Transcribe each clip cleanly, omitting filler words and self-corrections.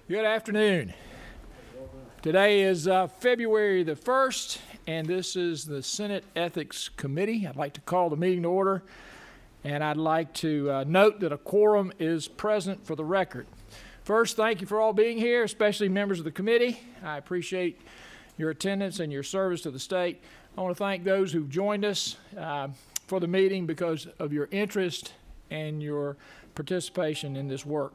Good afternoon. Today is February the 1st, and this is the Senate Ethics Committee. I'd like to call the meeting to order, and I'd like to note that a quorum is present for the record. First, thank you for all being here, especially members of the committee. I appreciate your attendance and your service to the state. I want to thank those who've joined us for the meeting because of your interest and your participation in this work.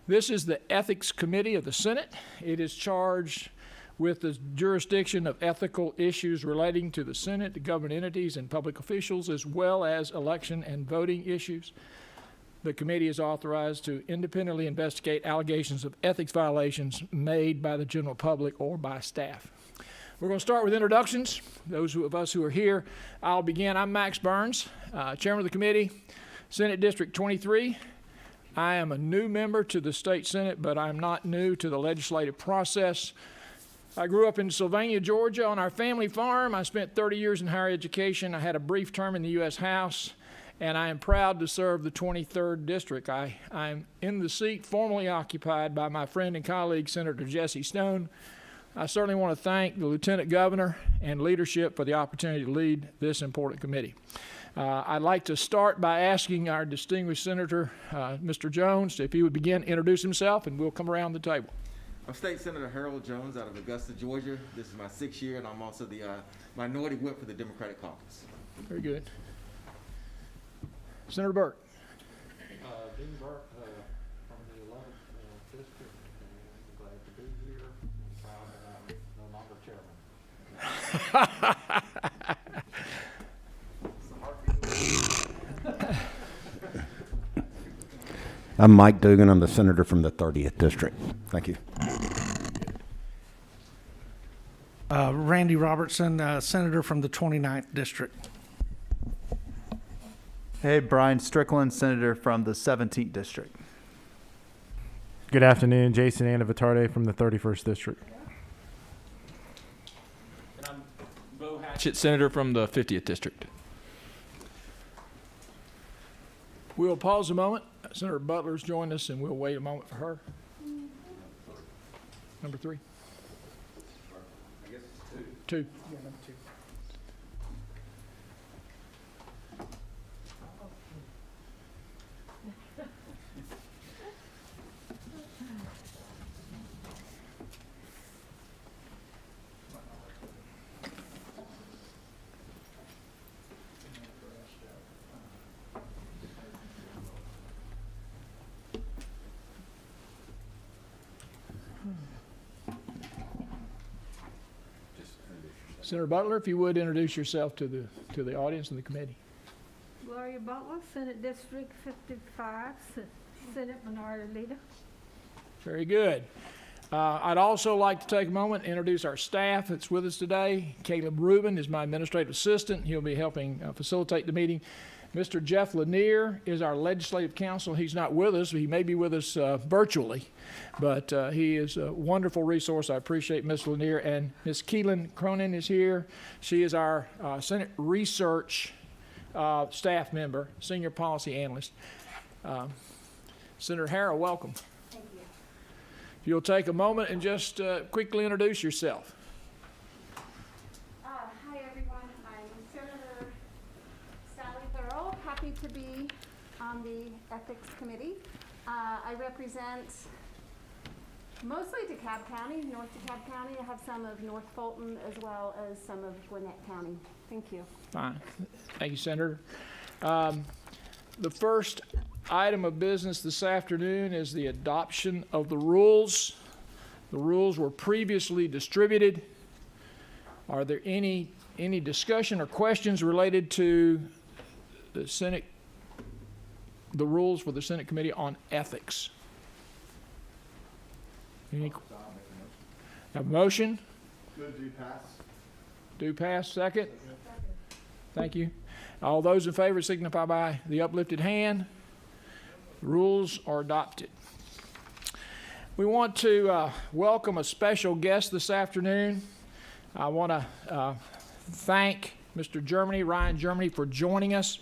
This is the Ethics Committee of the Senate. It is charged with the jurisdiction of ethical issues relating to the Senate, the government entities, and public officials, as well as election and voting issues. The committee is authorized to independently investigate allegations of ethics violations made by the general public or by staff. We're going to start with introductions. Those of us who are here, I'll begin. I'm Max Burns, Chairman of the committee, Senate District 23. I am a new member to the state Senate, but I'm not new to the legislative process. I grew up in Sylvania, Georgia on our family farm. I spent 30 years in higher education. I had a brief term in the U.S. House, and I am proud to serve the 23rd District. I'm in the seat formerly occupied by my friend and colleague, Senator Jesse Stone. I certainly want to thank the Lieutenant Governor and leadership for the opportunity to lead this important committee. I'd like to start by asking our distinguished Senator, Mr. Jones, if he would begin to introduce himself, and we'll come around the table. I'm State Senator Harold Jones out of Augusta, Georgia. This is my 6th year, and I'm also the minority whip for the Democratic Caucus. Very good. Senator Burke. Dean Burke from the 11th District, and glad to be here, and proud that I'm no longer chairman. I'm Mike Dugan. I'm the senator from the 30th District. Thank you. Randy Robertson, senator from the 29th District. Hey, Brian Strickland, senator from the 17th District. Good afternoon, Jason Anavitarde from the 31st District. And I'm Bo Hatchett, senator from the 50th District. We'll pause a moment. Senator Butler's joined us, and we'll wait a moment for her. Number 3. I guess it's 2. Yeah, number 2. Senator Butler, if you would introduce yourself to the audience and the committee. Gloria Butler, Senate District 55, Senate Minority Leader. Very good. I'd also like to take a moment and introduce our staff that's with us today. Caleb Rubin is my administrative assistant. He'll be helping facilitate the meeting. Mr. Jeff Lanier is our legislative counsel. He's not with us. He may be with us virtually, but he is a wonderful resource. I appreciate Ms. Lanier. And Ms. Keelan Cronin is here. She is our Senate research staff member, senior policy analyst. Senator Harrell, welcome. Thank you. If you'll take a moment and just quickly introduce yourself. Hi, everyone. I'm Senator Sally Thurl. Happy to be on the Ethics Committee. I represent mostly DeKalb County, North DeKalb County. I have some of North Fulton as well as some of Gwinnett County. Thank you. Fine. Thank you, Senator. The first item of business this afternoon is the adoption of the rules. The rules were previously distributed. Are there any discussion or questions related to the Senate, the rules for the Senate Committee on Ethics? Have a motion? Move to pass. Do pass. Second? Thank you. All those in favor signify by the uplifted hand. Rules are adopted. We want to welcome a special guest this afternoon. I want to thank Mr. Ryan Germany, for joining us.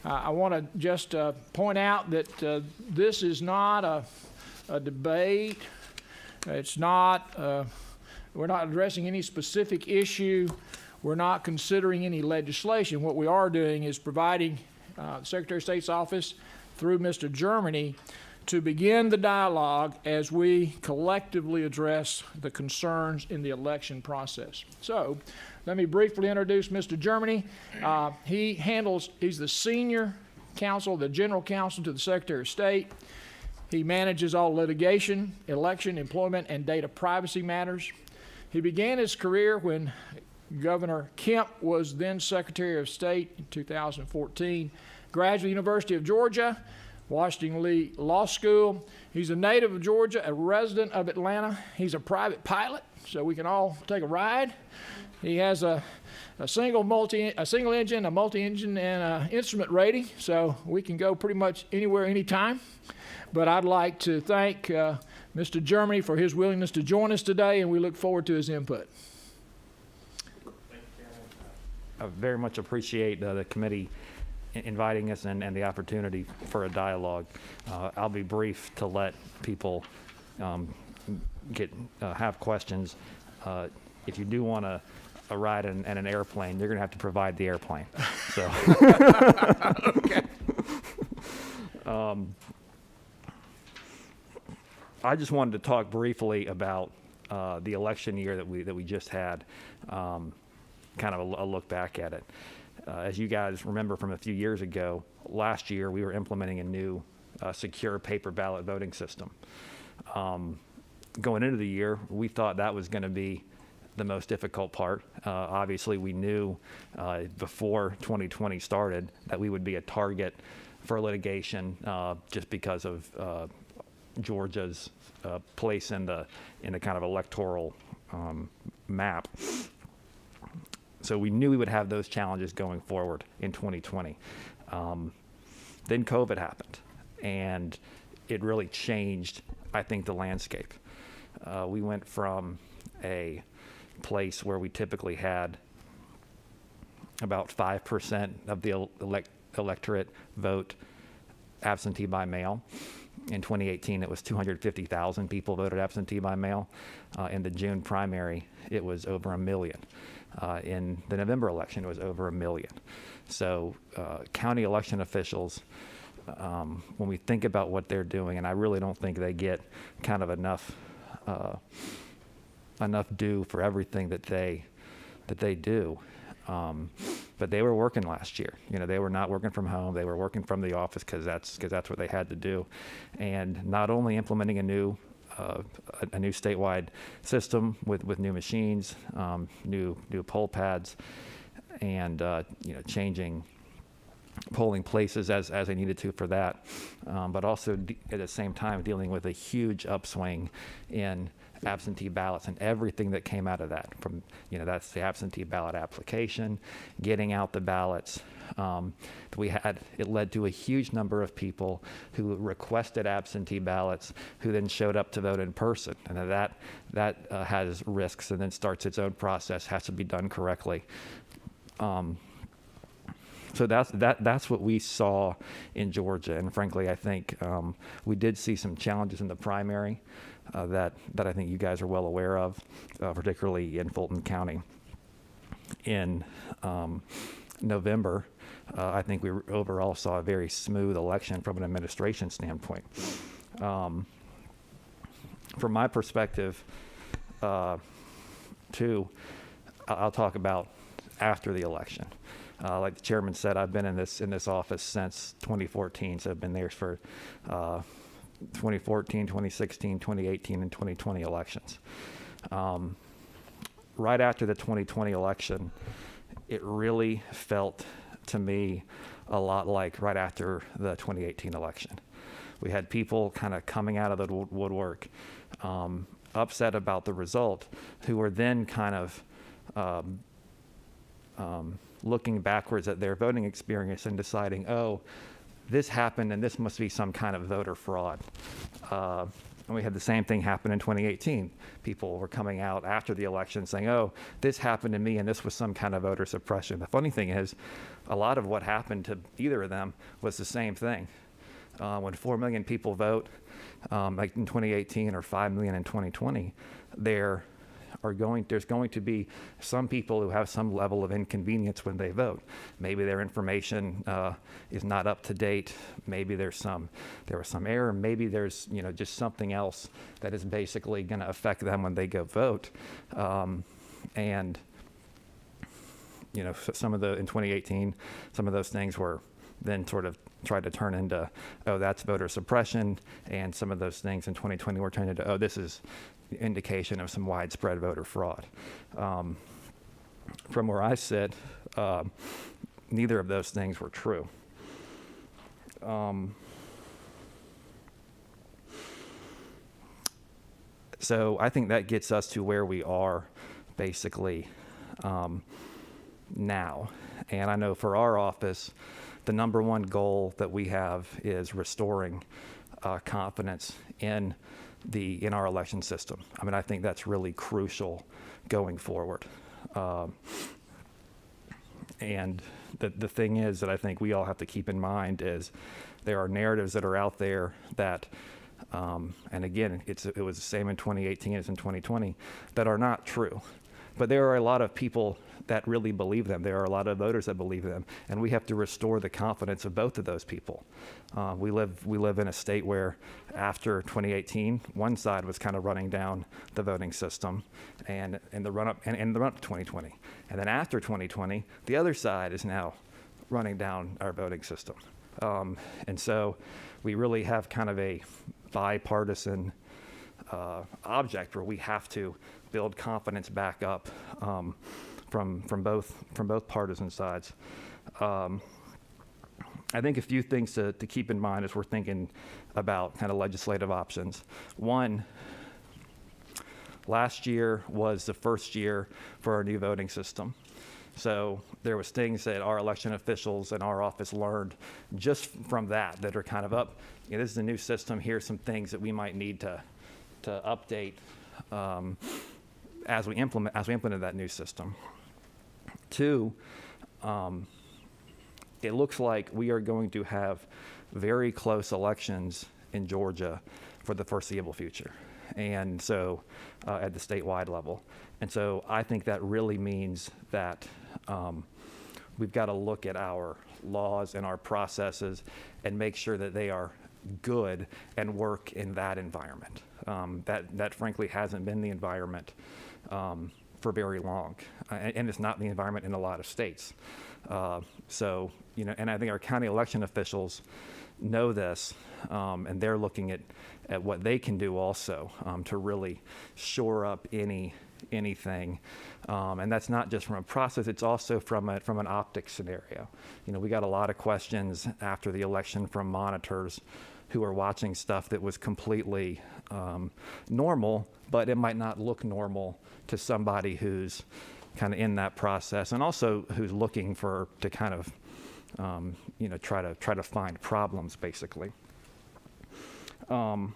I want to just point out that this is not a debate It's not, we're not addressing any specific issue. We're not considering any legislation. What we are doing is providing the Secretary of State's office through Mr. Germany to begin the dialogue as we collectively address the concerns in the election process. So, let me briefly introduce Mr. Germany. He's the senior counsel, the general counsel to the Secretary of State. He manages all litigation, election, employment, and data privacy matters. He began his career when Governor Kemp was then Secretary of State in 2014. Graduate University of Georgia, Washington Lee Law School. He's a native of Georgia, a resident of Atlanta. He's a private pilot, so we can all take a ride. He has a single engine, a multi-engine, and an instrument rating, so we can go pretty much anywhere, anytime. But I'd like to thank Mr. Germany for his willingness to join us today, and we look forward to his input. I very much appreciate the committee inviting us and the opportunity for a dialogue. I'll be brief to let people have questions. If you do want a ride in an airplane, you're going to have to provide the airplane. So, Okay. I just wanted to talk briefly about the election year that we just had. Kind of a look back at it. As you guys remember from a few years ago, last year we were implementing a new secure paper ballot voting system. Going into the year, we thought that was going to be the most difficult part. Obviously, we knew before 2020 started that we would be a target for litigation just because of Georgia's place in the kind of electoral map. So we knew we would have those challenges going forward in 2020. Then COVID happened, and it really changed, I think, the landscape. We went from a place where we typically had about 5% of the electorate vote absentee by mail. In 2018, it was 250,000 people voted absentee by mail. In the June primary, it was over 1 million. In the November election, it was over 1 million. So county election officials, when we think about what they're doing, and I really don't think they get kind of enough due for everything that they do. But they were working last year. You know, they were not working from home. They were working from the office because that's what they had to do. And not only implementing a new statewide system with new machines, new poll pads, and changing polling places as they needed to for that, but also at the same time dealing with a huge upswing in absentee ballots and everything that came out of that. From that's the absentee ballot application, getting out the ballots. It led to a huge number of people who requested absentee ballots who then showed up to vote in person, and that has risks and then starts its own process, has to be done correctly. So that's what we saw in Georgia, and frankly, I think we did see some challenges in the primary that I think you guys are well aware of, particularly in Fulton County. In November, I think we overall saw a very smooth election from an administration standpoint. From my perspective, too, I'll talk about after the election. Like the chairman said, I've been in this office since 2014, so I've been there for 2014, 2016, 2018, and 2020 elections. Right after the 2020 election, it really felt to me a lot like right after the 2018 election. We had people kind of coming out of the woodwork, upset about the result, who were then kind of looking backwards at their voting experience and deciding, oh, this happened and this must be some kind of voter fraud. And we had the same thing happen in 2018. People were coming out after the election saying, oh, this happened to me and this was some kind of voter suppression. The funny thing is, a lot of what happened to either of them was the same thing. When 4 million people vote like in 2018 or 5 million in 2020, there's going to be some people who have some level of inconvenience when they vote. Maybe their information is not up to date. Maybe there was some error. Maybe there's just something else that is basically going to affect them when they go vote. And some of in 2018, some of those things were then sort of tried to turn into, oh, that's voter suppression, and some of those things in 2020 were turned into, oh, this is indication of some widespread voter fraud. From where I sit, neither of those things were true. So I think that gets us to where we are basically now. And I know for our office, the number one goal that we have is restoring confidence in our election system. I mean, I think that's really crucial going forward. And the thing is that I think we all have to keep in mind is there are narratives that are out there that, and again, it was the same in 2018 as in 2020, that are not true. But there are a lot of people that really believe them. There are a lot of voters that believe them, and we have to restore the confidence of both of those people. We live in a state where after 2018, one side was kind of running down the voting system, and in the run up to 2020, and then after 2020, the other side is now running down our voting system, and so we really have kind of a bipartisan object where we have to build confidence back up from both partisan sides. I think a few things to keep in mind as we're thinking about kind of legislative options. One, last year was the first year for our new voting system. So there was things that our election officials in our office learned just from that are kind of up. This is a new system. Here's some things that we might need to update as we implemented that new system. Two, it looks like we are going to have very close elections in Georgia for the foreseeable future, and so at the statewide level. And so I think that really means that we've got to look at our laws and our processes and make sure that they are good and work in that environment. That frankly hasn't been the environment for very long, and it's not the environment in a lot of states. So, and I think our county election officials know this, and they're looking at what they can do also to really shore up anything, and that's not just from a process; it's also from an optics scenario. We got a lot of questions after the election from monitors who are watching stuff that was completely normal, but it might not look normal to somebody who's kind of in that process, and also who's looking to kind of try to find problems, basically. And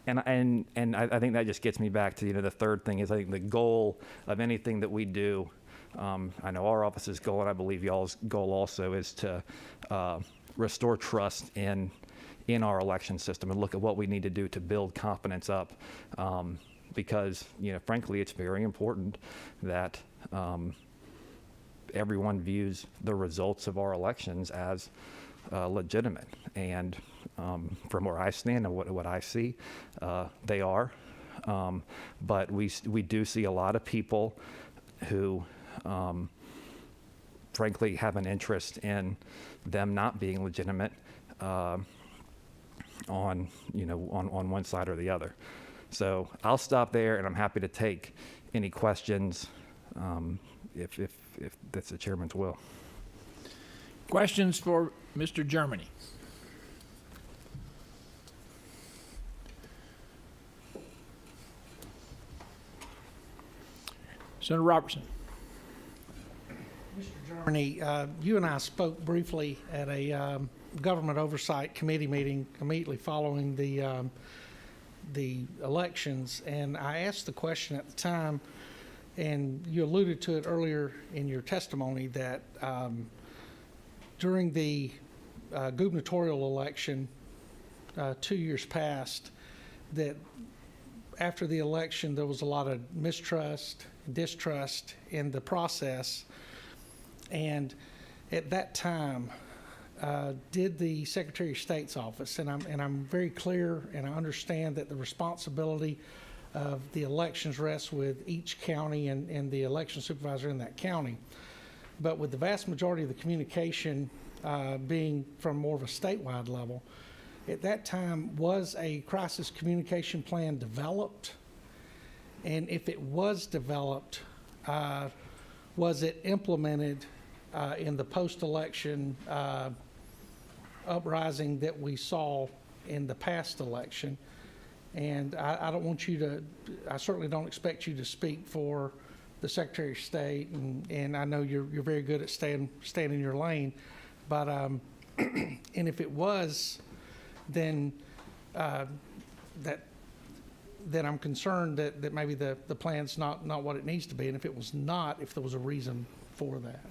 I think that just gets me back to the third thing is I think the goal of anything that we do. I know our office's goal, and I believe y'all's goal also, is to restore trust in our election system and look at what we need to do to build confidence up. Because, frankly, it's very important that everyone views the results of our elections as legitimate. And from where I stand and what I see, they are. But we do see a lot of people who frankly have an interest in them not being legitimate on one side or the other. So I'll stop there, and I'm happy to take any questions if that's the chairman's will. Questions for Mr. Germany? Senator Robertson. Mr. Germany, you and I spoke briefly at a government oversight committee meeting immediately following the elections, and I asked the question at the time, and you alluded to it earlier in your testimony, that during the gubernatorial election 2 years past, that after the election there was a lot of mistrust, distrust in the process, and at that time, did the Secretary of State's office, and I'm very clear, and I understand that the responsibility of the elections rests with each county and the election supervisor in that county, but with the vast majority of the communication being from more of a statewide level, at that time, was a crisis communication plan developed? And if it was developed, was it implemented in the post-election uprising that we saw in the past election? And I don't want you to, I certainly don't expect you to speak for the Secretary of State, and I know you're very good at staying in your lane, but and if it was, then then I'm concerned that maybe the plan's not what it needs to be, and if it was not, if there was a reason for that.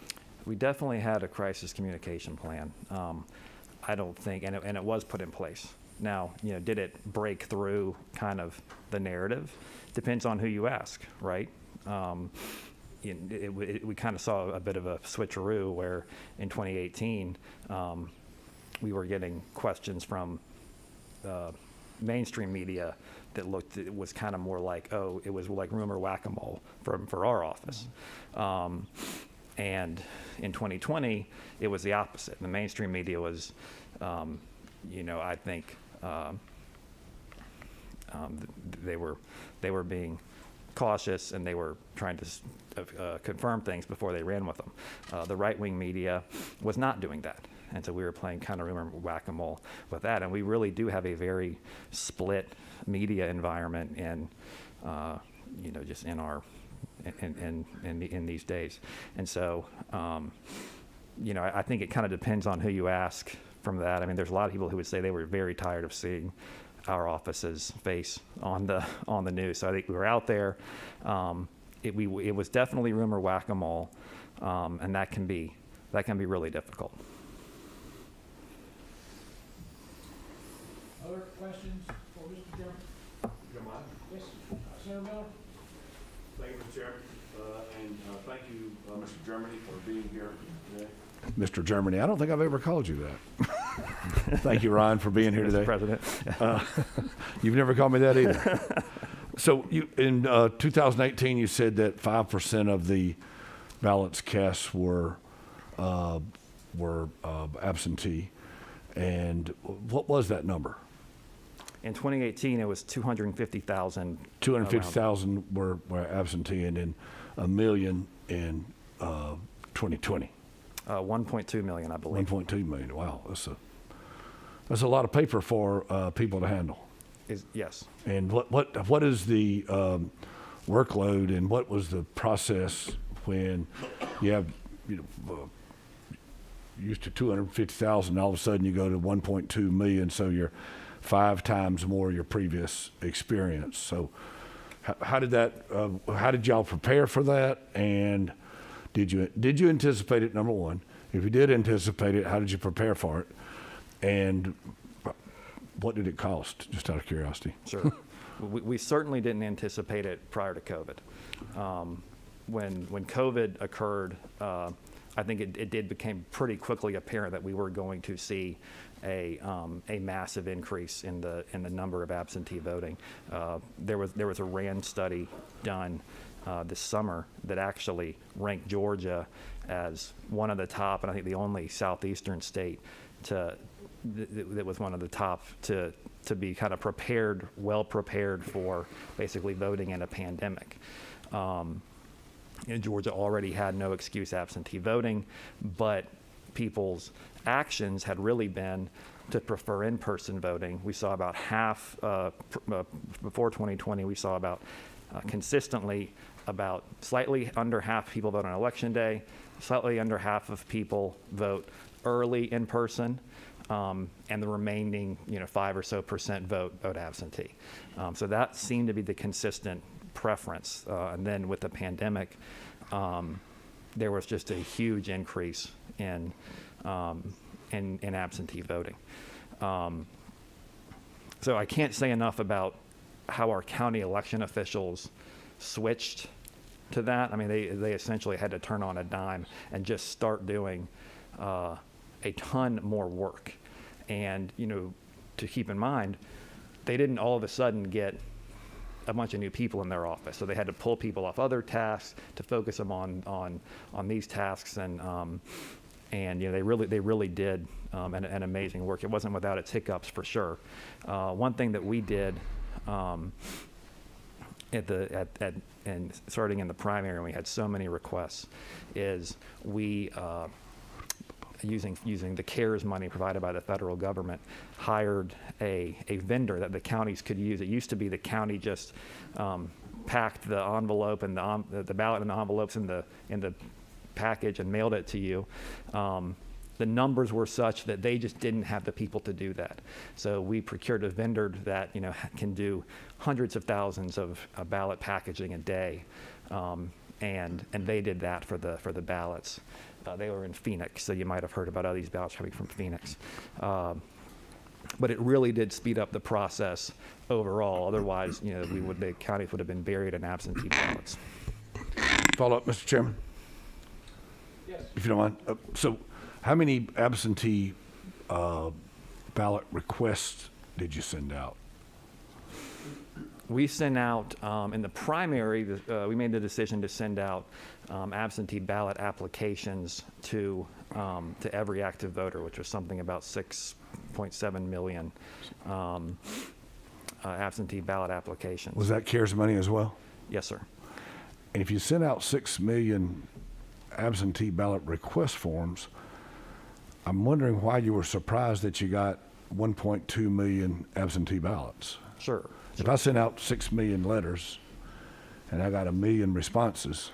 We definitely had a crisis communication plan. I don't think, and it was put in place. Now, did it break through kind of the narrative? Depends on who you ask, right? We kind of saw a bit of a switcheroo where in 2018, we were getting questions from mainstream media that it was kind of more like, it was like rumor whack-a-mole for our office. And in 2020, it was the opposite. The mainstream media was, I think they were being cautious, and they were trying to confirm things before they ran with them. The right-wing media was not doing that. And so we were playing kind of rumor whack-a-mole with that. And we really do have a very split media environment just in these days. And so, I think it kind of depends on who you ask from that. I mean, there's a lot of people who would say they were very tired of seeing our office's face on the news. So I think we were out there. It was definitely rumor whack-a-mole, and that can be really difficult. Other questions for Mr. Chairman? You don't mind? Yes, Senator Miller? Thank you, Mr. Chairman, and thank you, Mr. Germany, for being here today. Mr. Germany, I don't think I've ever called you that. Thank you, Ryan, for being here today. Mr. President. You've never called me that either. So in 2018, you said that 5% of the ballots cast were absentee. And what was that number? In 2018, it was 250,000. 250,000 were absentee, and then 1 million in 2020. 1.2 million, I believe. 1.2 million. Wow, that's a lot of paper for people to handle. Yes. And what is the workload, and what was the process when you have used to 250,000, all of a sudden you go to 1.2 million, so you're 5 times more your previous experience. So how did y'all prepare for that? And did you anticipate it, number one? If you did anticipate it, how did you prepare for it? And what did it cost, just out of curiosity? Sure. We certainly didn't anticipate it prior to COVID. When COVID occurred, I think it became pretty quickly apparent that we were going to see a massive increase in the number of absentee voting. There was a RAND study done this summer that actually ranked Georgia as one of the top, and I think the only southeastern state that was one of the top to be kind of well prepared for basically voting in a pandemic. Georgia already had no excuse absentee voting, but people's actions had really been to prefer in-person voting. We saw about half, before 2020, we saw about consistently about slightly under half people vote on election day, slightly under half of people vote early in person, and the remaining 5% or so vote absentee. So that seemed to be the consistent preference. And then with the pandemic, there was just a huge increase in in absentee voting. So I can't say enough about how our county election officials switched to that. I mean, they essentially had to turn on a dime and just start doing a ton more work. And, you know, to keep in mind, they didn't all of a sudden get a bunch of new people in their office. So they had to pull people off other tasks to focus them on these tasks. And you know, they really did an amazing work. It wasn't without its hiccups, for sure. One thing that we did and starting in the primary, and we had so many requests, is we using the CARES money provided by the federal government, hired a vendor that the counties could use. It used to be the county just packed the envelope and the ballot and the envelopes in the package and mailed it to you. The numbers were such that they just didn't have the people to do that. So we procured a vendor that, you know, can do hundreds of thousands of ballot packaging a day, and they did that for the ballots. They were in Phoenix, so you might have heard about all these ballots coming from Phoenix. But it really did speed up the process overall. Otherwise, you know, the counties would have been buried in absentee ballots. Follow up, Mr. Chairman, Yes. if you don't mind. So how many absentee ballot requests did you send out? We sent out, in the primary, we made the decision to send out absentee ballot applications to every active voter, which was something about 6.7 million absentee ballot applications. Was that CARES money as well? Yes, sir. And if you sent out 6 million absentee ballot request forms, I'm wondering why you were surprised that you got 1.2 million absentee ballots. Sure. If I sent out 6 million letters and I got 1 million responses,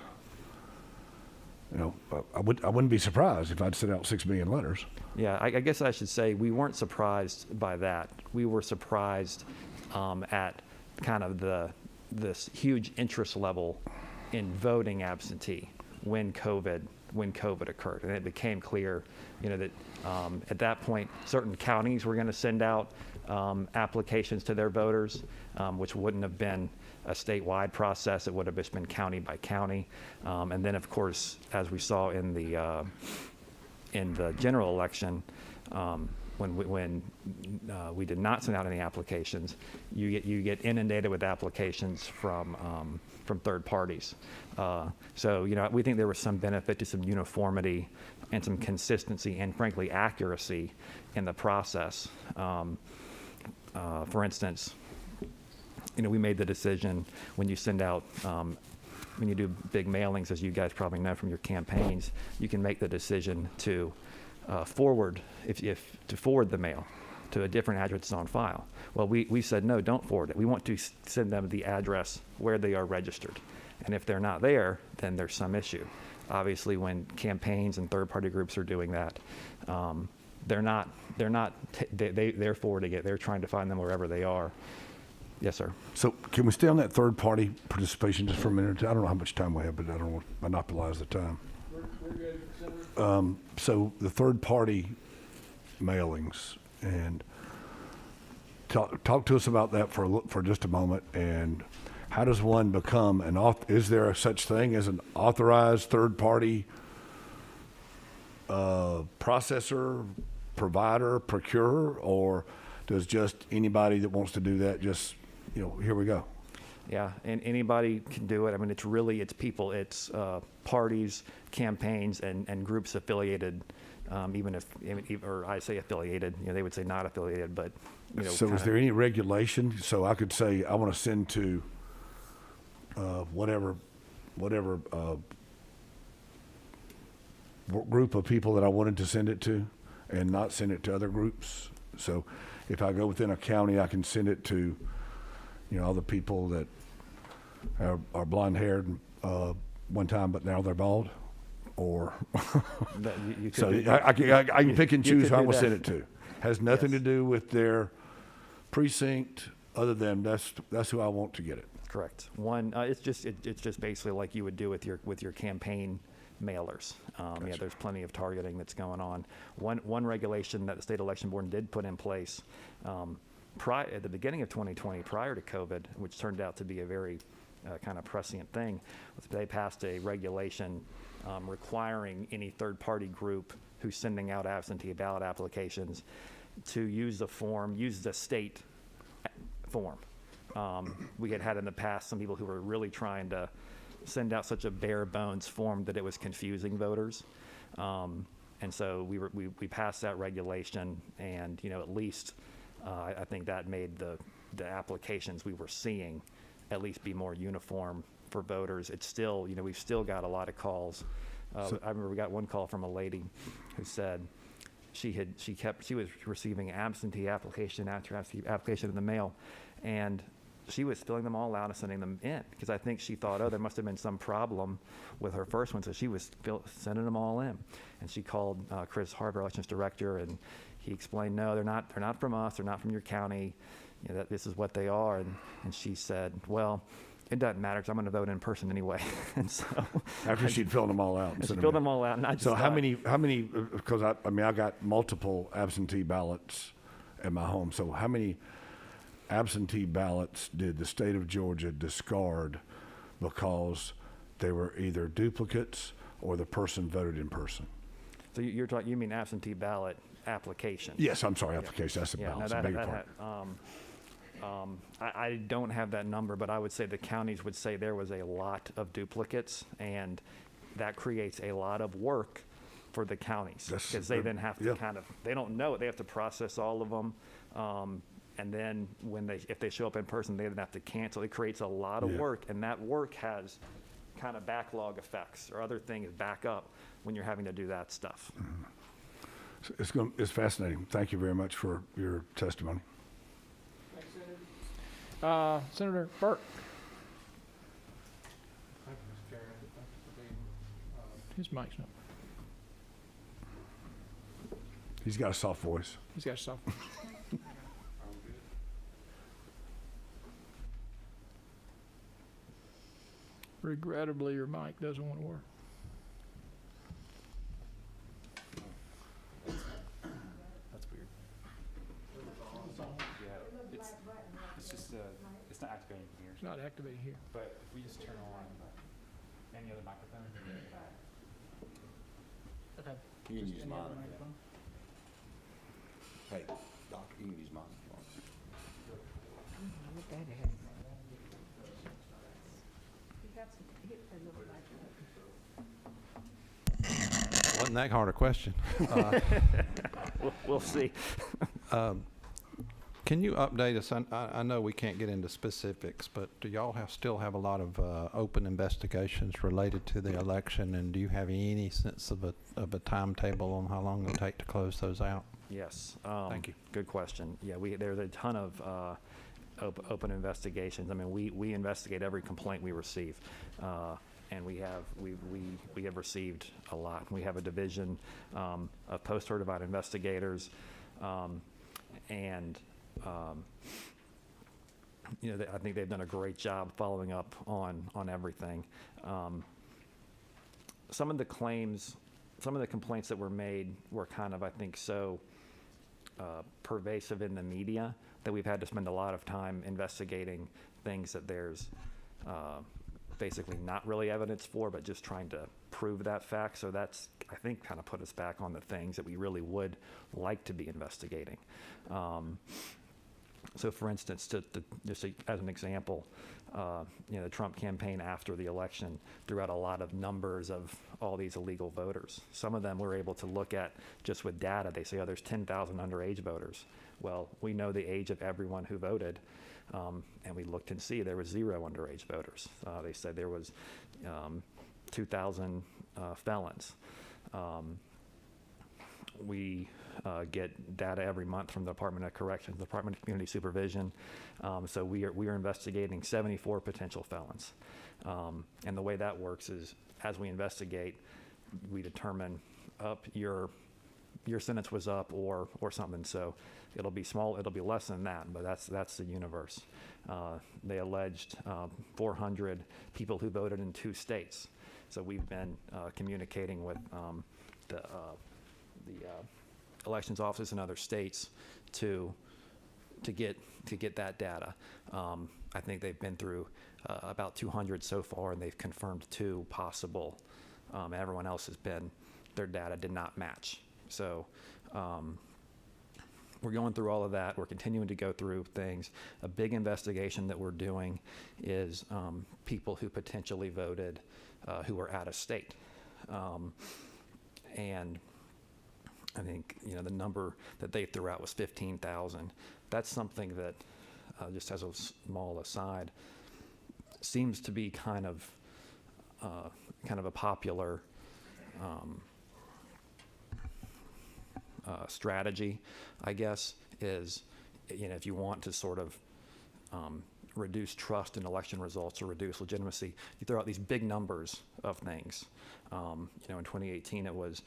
you know, I wouldn't be surprised if I'd sent out 6 million letters. Yeah, I guess I should say we weren't surprised by that. We were surprised at kind of this huge interest level in voting absentee when COVID occurred, and it became clear, you know, that at that point certain counties were going to send out applications to their voters, which wouldn't have been a statewide process. It would have just been county by county, and then of course, as we saw in the general election, when we did not send out any applications, you get inundated with applications from third parties. So, you know, we think there was some benefit to some uniformity and some consistency and, frankly, accuracy in the process. For instance, you know, we made the decision when you send out, when you do big mailings, as you guys probably know from your campaigns, you can make the decision to forward the mail to a different address on file. Well, we said, no, don't forward it. We want to send them the address where they are registered. And if they're not there, then there's some issue. Obviously, when campaigns and third-party groups are doing that, they're forwarding it. They're trying to find them wherever they are. Yes, sir. So can we stay on that third-party participation just for a minute? I don't know how much time we have, but I don't want to monopolize the time. We're good, Senator. So the third-party mailings, and talk to us about that for just a moment. And how does one become is there such thing as an authorized third-party processor, provider, procurer, or does just anybody that wants to do that just, you know, here we go? Yeah, and anybody can do it. I mean, it's people, it's parties, campaigns, and groups affiliated, or I say affiliated, you know, they would say not affiliated, but, you know. So is there any regulation? So I could say, I want to send to whatever group of people that I wanted to send it to, and not send it to other groups. So if I go within a county, I can send it to, you know, all the people that are blonde-haired one time, but now they're bald, or so I can pick and choose who I will send it to. Has nothing to do with their precinct, other than that's who I want to get it. Correct. It's just basically like you would do with your campaign mailers. Yeah, there's plenty of targeting that's going on. One regulation that the state election board did put in place at the beginning of 2020, prior to COVID, which turned out to be a very kind of prescient thing, was they passed a regulation requiring any third-party group who's sending out absentee ballot applications to use the state form. We had in the past some people who were really trying to send out such a bare bones form that it was confusing voters. And so we passed that regulation, and at least I think that made the applications we were seeing at least be more uniform for voters. It's still, we've still got a lot of calls. I remember we got one call from a lady who said she was receiving absentee application after absentee application in the mail, and she was filling them all out and sending them in, because I think she thought, oh, there must have been some problem with her first one, so she was sending them all in. And she called Chris Harvey, elections director, and he explained, no, they're not from us, they're not from your county, that this is what they are. And she said, well, it doesn't matter because I'm going to vote in person anyway. And so after she'd filled them all out, she filled them all out, and I just so how many? Because I got multiple absentee ballots at my home. So how many absentee ballots did the state of Georgia discard because they were either duplicates or the person voted in person? So you mean absentee ballot application? Yes, I'm sorry, application. That's the balance. No, beg your pardon. I don't have that number, but I would say the counties would say there was a lot of duplicates, and that creates a lot of work for the counties, because they then have to they don't know it. They have to process all of them. And then if they show up in person, they then have to cancel. It creates a lot of work, and that work has kind of backlog effects or other things back up when you're having to do that stuff. It's fascinating. Thank you very much for your testimony. Senator Burke. Thank you, Mr. Chairman. Thank you for being, His mic's not. He's got a soft voice. He's got a soft. Regrettably, your mic doesn't want to work. That's weird. Yeah, it's just it's not activating here. It's not activating here. But if we just turn on any other microphone. Okay. You can use mine. Hey, Doc, you can use mine. Wasn't that hard a question? We'll see. Can you update us? I know we can't get into specifics, but do y'all still have a lot of open investigations related to the election, and do you have any sense of a timetable on how long it'll take to close those out? Yes. Thank you. Good question. Yeah, there's a ton of open investigations. I mean, we investigate every complaint we receive, and we have received a lot. We have a division of post-certified investigators, and I think they've done a great job following up on everything. Some of the complaints that were made were kind of, I think, so pervasive in the media that we've had to spend a lot of time investigating things that there's basically not really evidence for, but just trying to prove that fact. So that's, I think, kind of put us back on the things that we really would like to be investigating. So, for instance, as an example, the Trump campaign after the election threw out a lot of numbers of all these illegal voters. Some of them we're able to look at just with data. They say, oh, there's 10,000 underage voters. Well, we know the age of everyone who voted, and we looked and see there was 0 underage voters. They said there was 2,000 felons. We get data every month from the Department of Corrections, the Department of Community Supervision. So we are investigating 74 potential felons. And the way that works is, as we investigate, we determine your sentence was up or something. So it'll be small, it'll be less than that, but that's the universe. They alleged 400 people who voted in 2 states. So we've been communicating with the elections office in other states to get that data. I think they've been through about 200 so far, and they've confirmed 2 possible. Everyone else has been, their data did not match. So we're going through all of that. We're continuing to go through things. A big investigation that we're doing is people who potentially voted who were out of state. And I think, the number that they threw out was 15,000. That's something that, just as a small aside, seems to be kind of a popular strategy, I guess, is, if you want to sort of reduce trust in election results or reduce legitimacy, you throw out these big numbers of things. In 2018, it was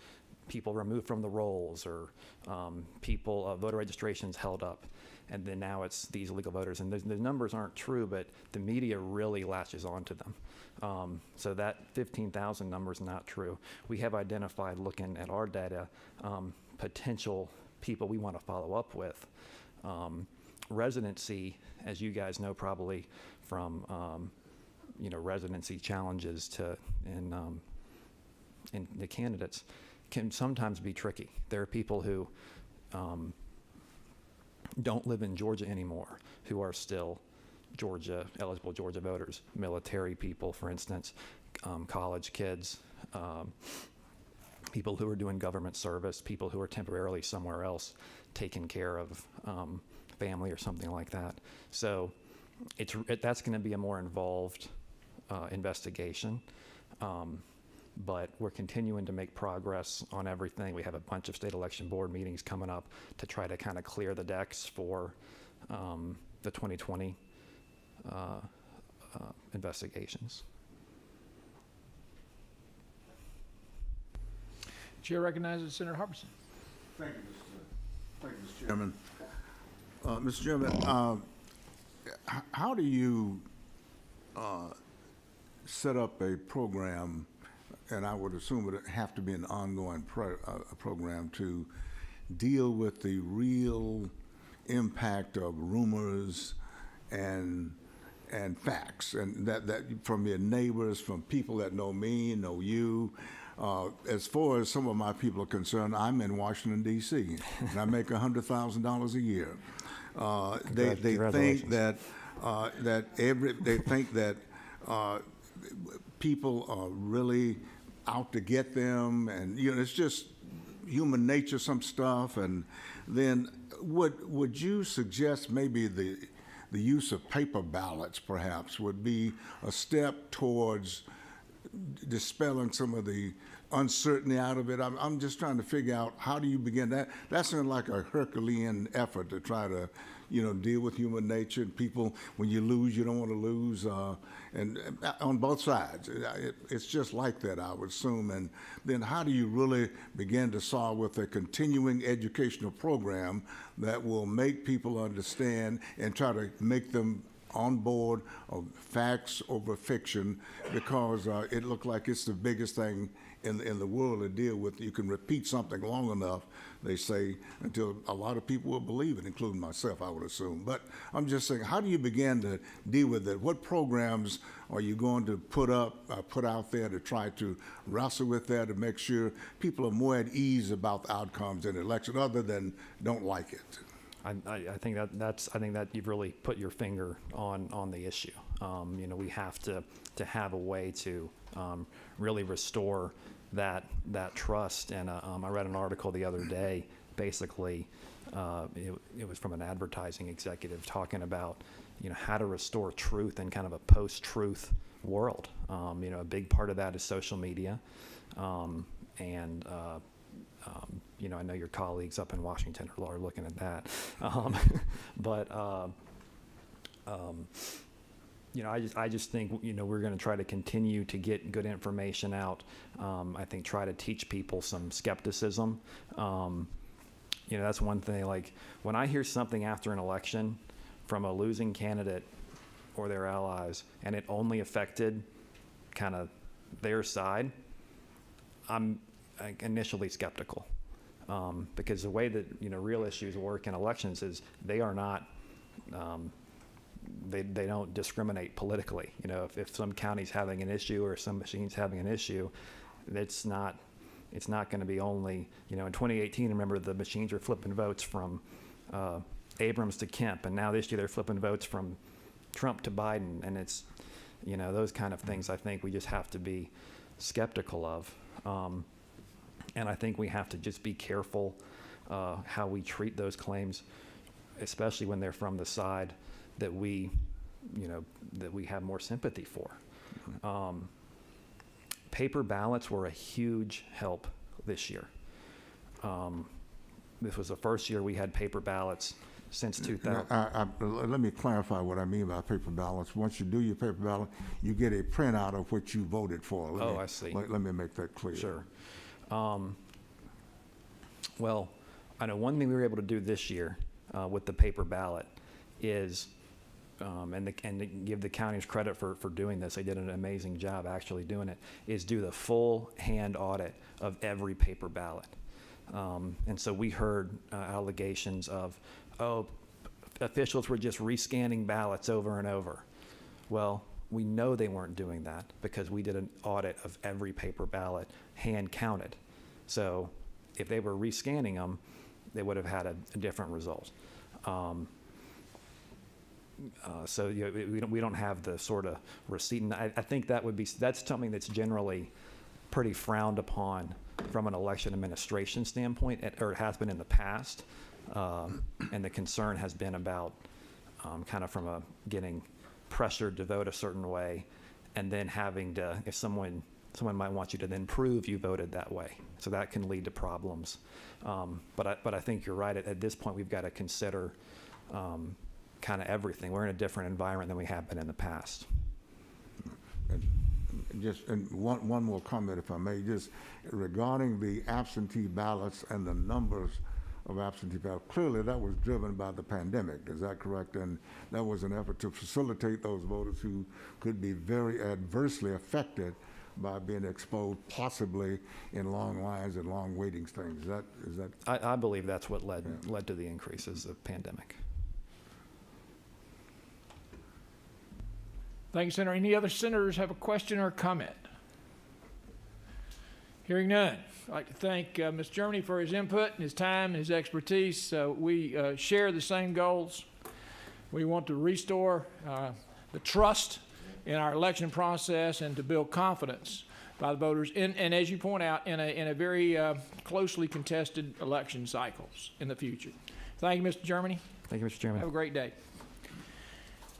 people removed from the rolls, or people, voter registrations held up. And then now it's these illegal voters. And the numbers aren't true, but the media really latches onto them. So that 15,000 number is not true. We have identified, looking at our data, potential people we want to follow up with. Residency, as you guys know probably from residency challenges in the candidates, can sometimes be tricky. There are people who don't live in Georgia anymore who are still eligible Georgia voters. Military people, for instance, college kids, people who are doing government service, people who are temporarily somewhere else taking care of family or something like that. So that's going to be a more involved investigation. But we're continuing to make progress on everything. We have a bunch of state election board meetings coming up to try to kind of clear the decks for the 2020 investigations. Chair recognizes Senator Harbison. Thank you, Mr. Chairman. Mr. Chairman, how do you set up a program, and I would assume it would have to be an ongoing program, to deal with the real impact of rumors and facts, and that from your neighbors, from people that know me, know you. As far as some of my people are concerned, I'm in Washington, D.C., and I make $100,000 a year. They think that people are really out to get them, and it's just human nature, some stuff. And then would you suggest maybe the use of paper ballots perhaps would be a step towards dispelling some of the uncertainty out of it? I'm just trying to figure out, how do you begin that? That sounds like a Herculean effort to try to, deal with human nature. And people, when you lose, you don't want to lose, and on both sides. It's just like that, I would assume. And then how do you really begin to solve with a continuing educational program that will make people understand and try to make them on board of facts over fiction, because it looked like it's the biggest thing in the world to deal with. You can repeat something long enough, they say, until a lot of people will believe it, including myself, I would assume. But I'm just saying, how do you begin to deal with it? What programs are you going to put out there to try to wrestle with that, to make sure people are more at ease about the outcomes in the election, other than don't like it? I think that you've really put your finger on the issue. We have to have a way to really restore that trust. And I read an article the other day. Basically, it was from an advertising executive talking about how to restore truth in kind of a post-truth world. A big part of that is social media, and I know your colleagues up in Washington are looking at that. I just think, we're going to try to continue to get good information out. I think try to teach people some skepticism. That's one thing. Like, when I hear something after an election from a losing candidate or their allies, and it only affected kind of their side, I'm initially skeptical. Because the way that, real issues work in elections is they are not, they don't discriminate politically. If some county's having an issue or some machine's having an issue, it's not going to be only, in 2018, remember the machines were flipping votes from Abrams to Kemp, and now this year they're flipping votes from Trump to Biden, and it's, those kind of things I think we just have to be skeptical of. And I think we have to just be careful how we treat those claims, especially when they're from the side that we have more sympathy for. Paper ballots were a huge help this year. This was the first year we had paper ballots since 2000. Let me clarify what I mean by paper ballots. Once you do your paper ballot, you get a printout of what you voted for. I see. Let me make that clear. Sure. Well, I know one thing we were able to do this year with the paper ballot is, and to give the counties credit for doing this, they did an amazing job actually doing it, is do the full hand audit of every paper ballot. And so we heard allegations of, officials were just rescanning ballots over and over. Well, we know they weren't doing that because we did an audit of every paper ballot, hand counted. So if they were rescanning them, they would have had a different result. So we don't have the sort of receipt. And I think that's something that's generally pretty frowned upon from an election administration standpoint, or it has been in the past. And the concern has been about kind of from getting pressured to vote a certain way, and then having to, if someone might want you to then prove you voted that way. So that can lead to problems. But I think you're right. At this point, we've got to consider kind of everything. We're in a different environment than we have been in the past. And one more comment, if I may, just regarding the absentee ballots and the numbers of absentee ballots. Clearly, that was driven by the pandemic. Is that correct? And that was an effort to facilitate those voters who could be very adversely affected by being exposed, possibly in long lines and long waiting times. Is that? I believe that's what led to the increases of pandemic. Thank you, Senator. Any other senators have a question or comment? Hearing none. I'd like to thank Mr. Germany for his input and his time and his expertise. We share the same goals. We want to restore the trust in our election process and to build confidence by the voters, and as you point out, in a very closely contested election cycles in the future. Thank you, Mr. Germany. Thank you, Mr. Chairman. Have a great day.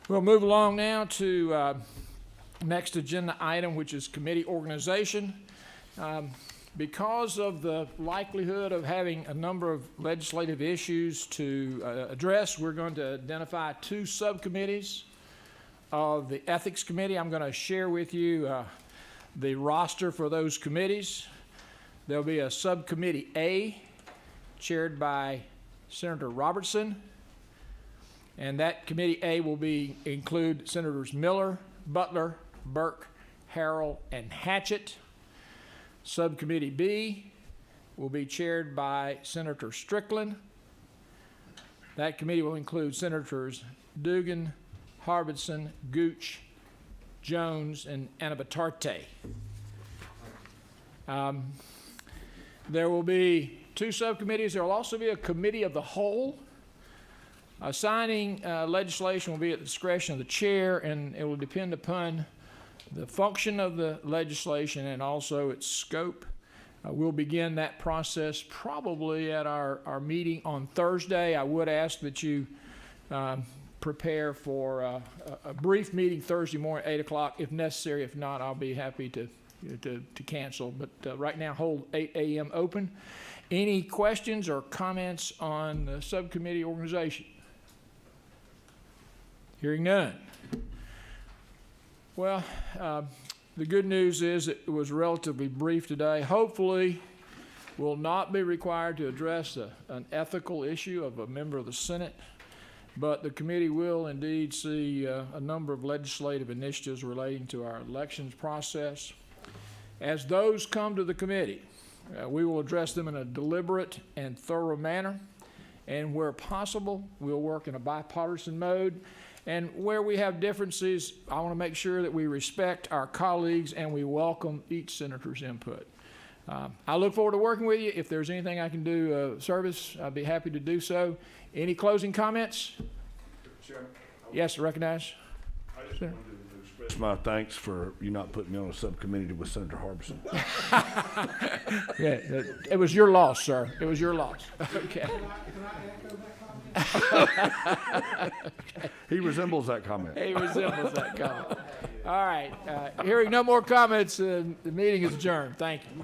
We'll move along now to next agenda item, which is committee organization. Because of the likelihood of having a number of legislative issues to address, we're going to identify two subcommittees of the Ethics Committee. I'm going to share with you the roster for those committees. There'll be a Subcommittee A, chaired by Senator Robertson. And that Committee A will include Senators Miller, Butler, Burke, Harrell, and Hatchett. Subcommittee B will be chaired by Senator Strickland. That committee will include Senators Dugan, Harbison, Gooch, Jones, and Anabatarte. There will be two subcommittees. There will also be a committee of the whole. Assigning legislation will be at the discretion of the chair, and it will depend upon the function of the legislation and also its scope. We'll begin that process probably at our meeting on Thursday. I would ask that you prepare for a brief meeting Thursday morning, 8 o'clock, if necessary. If not, I'll be happy to cancel. But right now, hold 8 a.m. open. Any questions or comments on the subcommittee organization? Hearing none. Well, the good news is it was relatively brief today. Hopefully, we'll not be required to address an ethical issue of a member of the Senate, but the committee will indeed see a number of legislative initiatives relating to our elections process. As those come to the committee, we will address them in a deliberate and thorough manner, and where possible, we'll work in a bipartisan mode. And where we have differences, I want to make sure that we respect our colleagues and we welcome each senator's input. I look forward to working with you. If there's anything I can do service, I'd be happy to do so. Any closing comments? Chairman? Yes, recognize. I just wanted to express my thanks for you not putting me on a subcommittee with Senator Harbison. Yeah, it was your loss, sir. It was your loss. Okay. He resembles that comment. He resembles that comment. All right. Hearing no more comments, the meeting is adjourned. Thank you.